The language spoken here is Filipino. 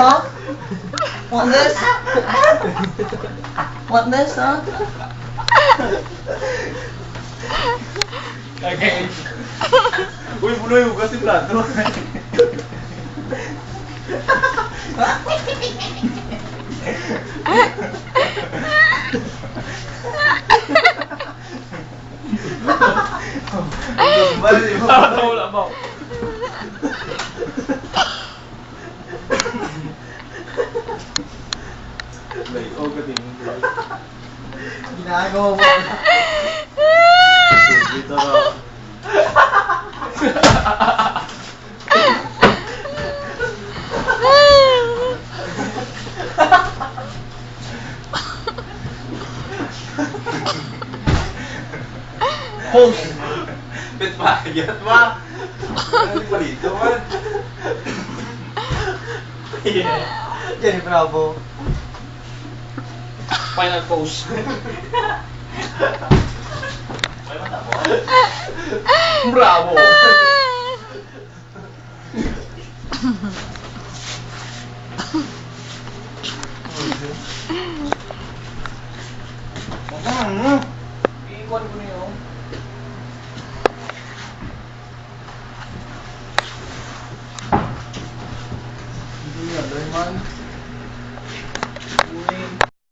huh? Want this? Want this, huh? Okay. Uy, puno yung hugas yung plato. Wala ba? Layo ka din. Ginagawa mo. Dito raw. Host. Bet pa, yat ba? Ano palito man? Jenny Bravo. Final pose. Bravo.